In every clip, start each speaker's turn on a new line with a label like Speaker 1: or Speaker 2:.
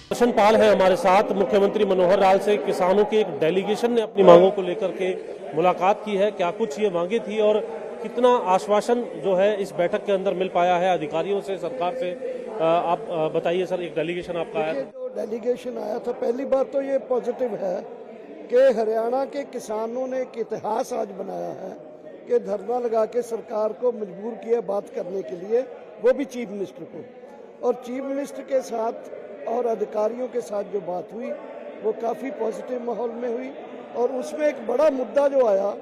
Speaker 1: दर्शन पाल है हमारे साथ। मुख्यमंत्री मनोहर लाल से किसानों की एक डेलीगेशन ने अपनी मांगों को लेकर के मुलाकात की है। क्या कुछ ये मांगे थी और कितना आश्वासन जो है इस बैठक के अंदर मिल पाया है अधिकारियों से, सरकार से, आप बताइए सर। एक डेलीगेशन आपका आया था।
Speaker 2: जो डेलीगेशन आया था, पहली बात तो ये पॉजिटिव है कि हरियाणा के किसानों ने एक इतिहास आज बनाया है कि धरना लगा के सरकार को मजबूर किया बात करने के लिए, वो भी चीफ मिनिस्टर को। और चीफ मिनिस्टर के साथ और अधिकारियों के साथ जो बात हुई वो काफ़ी पॉजिटिव माहौल में हुई। और उसमें एक बड़ा मुद्दा जो आया,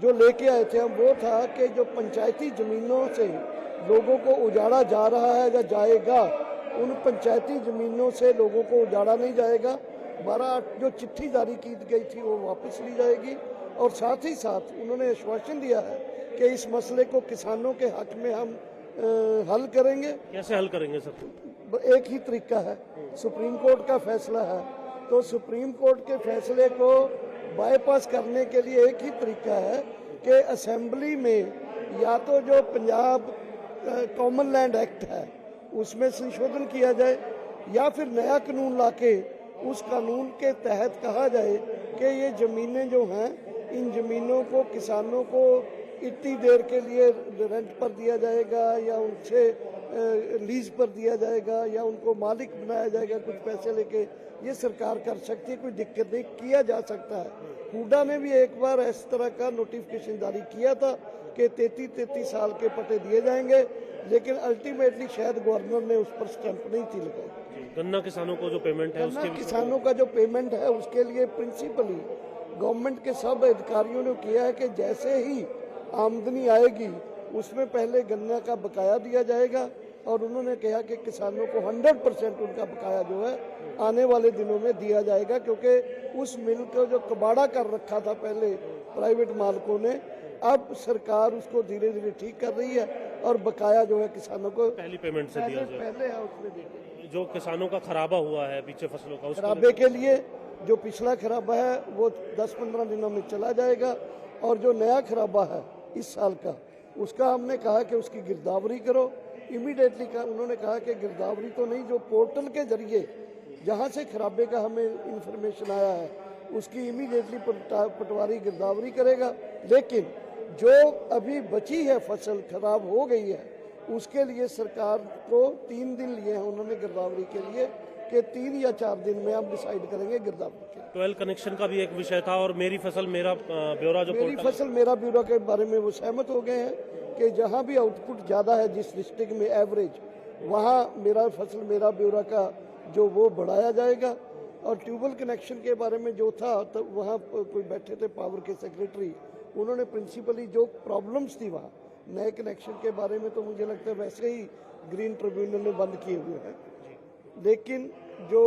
Speaker 2: जो लेके आए थे हम, वो था कि जो पंचायती ज़मीनों से लोगों को उजाड़ा जा रहा है या जाएगा, उन पंचायती ज़मीनों से लोगों को उजाड़ा नहीं जाएगा। 12/8 जो चिट्ठी जारी की गई थी वो वापस ली जाएगी। और साथ ही साथ उन्होंने आश्वासन दिया है कि इस मसले को किसानों के हक में हम हल करेंगे।
Speaker 1: कैसे हल करेंगे सर?
Speaker 2: एक ही तरीका है, सुप्रीम कोर्ट का फैसला है, तो सुप्रीम कोर्ट के फैसले को बाईपास करने के लिए एक ही तरीका है कि असेंबली में या तो जो पंजाब कॉमन लैंड एक्ट है उसमें संशोधन किया जाए, या फिर नया कानून लाके उस कानून के तहत कहा जाए कि ये ज़मीनें जो हैं, इन ज़मीनों को किसानों को इतनी देर के लिए रेंट पर दिया जाएगा या उनसे लीज पर दिया जाएगा या उनको मालिक बनाया जाएगा कुछ पैसे लेके। ये सरकार कर सकती है, कोई दिक्कत नहीं, किया जा सकता है। हुडा ने भी एक बार इस तरह का नोटिफिकेशन जारी किया था कि 33 साल के पट्टे दिए जाएंगे, लेकिन अल्टीमेटली शायद गवर्नर ने उस पर स्टैंप नहीं थी लगाई।
Speaker 1: गन्ना किसानों को जो पेमेंट है,
Speaker 2: गन्ना किसानों का जो पेमेंट है उसके लिए प्रिंसिपली गवर्नमेंट के सब अधिकारियों ने किया है कि जैसे ही आमदनी आएगी उसमें पहले गन्ना का बकाया दिया जाएगा। और उन्होंने कहा कि किसानों को 100% उनका बकाया जो है आने वाले दिनों में दिया जाएगा, क्योंकि उस मिल को जो कबाड़ा कर रखा था पहले प्राइवेट मालिकों ने, अब सरकार उसको धीरे धीरे ठीक कर रही है और बकाया जो है किसानों को
Speaker 1: पहली पेमेंट से दिया जाए।
Speaker 2: पहले है उसमें देंगे।
Speaker 1: जो किसानों का खराबा हुआ है पीछे फसलों का,
Speaker 2: खराबे के लिए जो पिछला खराबा है वो 10-15 दिनों में चला जाएगा। और जो नया खराबा है इस साल का, उसका हमने कहा कि उसकी गिरदावरी करो इमीडिएटली का। उन्होंने कहा कि गिरदावरी तो नहीं, जो पोर्टल के जरिए जहां से खराबे का हमें इंफॉर्मेशन आया है उसकी इमीडिएटली पटवारी गिरदावरी करेगा। लेकिन जो अभी बची है फसल खराब हो गई है, उसके लिए सरकार को 3 दिन लिए हैं उन्होंने गिरदावरी के लिए, कि 3 या 4 दिन में हम डिसाइड करेंगे गिरदावरी के।
Speaker 1: 12 कनेक्शन का भी एक विषय था और मेरी फसल मेरा ब्यौरा, जो
Speaker 2: मेरी फसल मेरा ब्यौरा के बारे में वो सहमत हो गए हैं कि जहां भी आउटपुट ज़्यादा है जिस डिस्ट्रिक्ट में एवरेज, वहां मेरा फसल मेरा ब्यौरा का जो वो बढ़ाया जाएगा। और ट्यूबवेल कनेक्शन के बारे में जो था, तो वहाँ कोई बैठे थे पावर के सेक्रेटरी, उन्होंने प्रिंसिपली जो प्रॉब्लम्स थी वहाँ नए कनेक्शन के बारे में, तो मुझे लगता है वैसे ही ग्रीन ट्रिब्यूनल ने बंद किए हुए हैं। लेकिन जो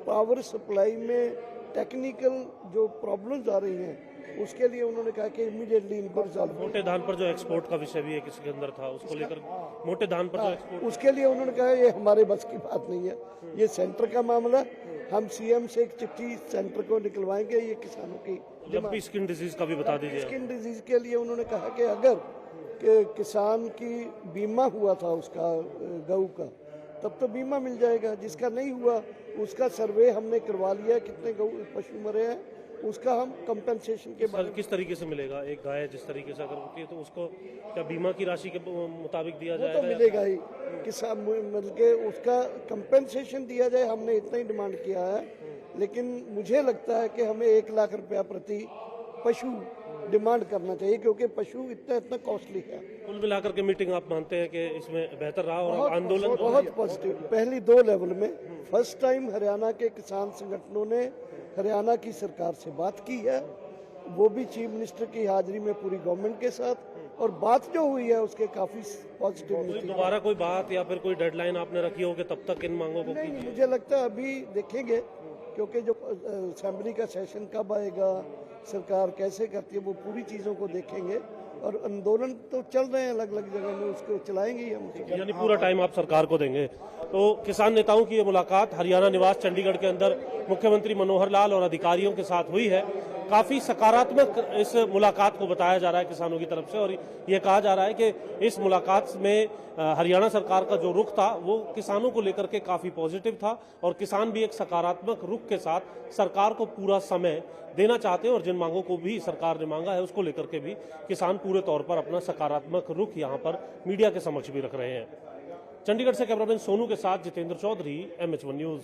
Speaker 2: पावर सप्लाई में टेक्निकल जो प्रॉब्लम्स आ रही हैं उसके लिए उन्होंने कहा कि इमीडिएटली इनको रिजॉल्व।
Speaker 1: मोटे धान पर जो एक्सपोर्ट का विषय भी है किसके अंदर था, उसको लेकर मोटे धान पर जो एक्सपोर्ट,
Speaker 2: उसके लिए उन्होंने कहा ये हमारे बस की बात नहीं है, ये सेंटर का मामला। हम सीएम से एक चिट्ठी सेंटर को निकलवाएंगे, ये किसानों की।
Speaker 1: जब भी स्किन डिजीज का भी बता दीजिए।
Speaker 2: स्किन डिजीज के लिए उन्होंने कहा कि अगर किसान की बीमा हुआ था उसका गऊ का, तब तो बीमा मिल जाएगा। जिसका नहीं हुआ उसका सर्वे हमने करवा लिया, कितने गऊ पशु मरे हैं, उसका हम कंपनसेशन के बाद
Speaker 1: किस तरीके से मिलेगा। एक गाय जिस तरीके से अगर होती है तो उसको क्या बीमा की राशि के मुताबिक दिया जाएगा?
Speaker 2: तो मिलेगा ही, किसान मिल के उसका कंपनसेशन दिया जाए, हमने इतना ही डिमांड किया है। लेकिन मुझे लगता है कि हमें 1 लाख रुपया प्रति पशु डिमांड करना चाहिए, क्योंकि पशु इतना कॉस्टली है।
Speaker 1: कुल मिलाकर के मीटिंग आप मानते हैं कि इसमें बेहतर रहा और आंदोलन
Speaker 2: बहुत पॉजिटिव। पहली 2 लेवल में फर्स्ट टाइम हरियाणा के किसान संगठनों ने हरियाणा की सरकार से बात की है, वो भी चीफ मिनिस्टर की हाजिरी में पूरी गवर्नमेंट के साथ, और बात जो हुई है उसके काफी पॉजिटिव।
Speaker 1: दोबारा कोई बात या फिर कोई डेडलाइन आपने रखी हो कि तब तक इन मांगों को?
Speaker 2: नहीं, मुझे लगता है अभी देखेंगे, क्योंकि जो असेंबली का सेशन कब आएगा, सरकार कैसे करती है, वो पूरी चीज़ों को देखेंगे। और आंदोलन तो चल रहे हैं अलग अलग जगह में, उसको चलाएंगे ही हम।
Speaker 1: यानी पूरा टाइम आप सरकार को देंगे। तो किसान नेताओं की ये मुलाकात हरियाणा निवास चंडीगढ़ के अंदर मुख्यमंत्री मनोहर लाल और अधिकारियों के साथ हुई है। काफी सकारात्मक इस मुलाकात को बताया जा रहा है किसानों की तरफ से, और ये कहा जा रहा है कि इस मुलाकात में हरियाणा सरकार का जो रुख था वो किसानों को लेकर के काफी पॉजिटिव था, और किसान भी एक सकारात्मक रुख के साथ सरकार को पूरा समय देना चाहते हैं, और जिन मांगों को भी सरकार ने मांगा है उसको लेकर के भी किसान पूरे तौर पर अपना सकारात्मक रुख यहाँ पर मीडिया के समक्ष भी रख रहे हैं। चंडीगढ़ से कैमरामैन सोनू के साथ जितेंद्र चौधरी, MH1 न्यूज।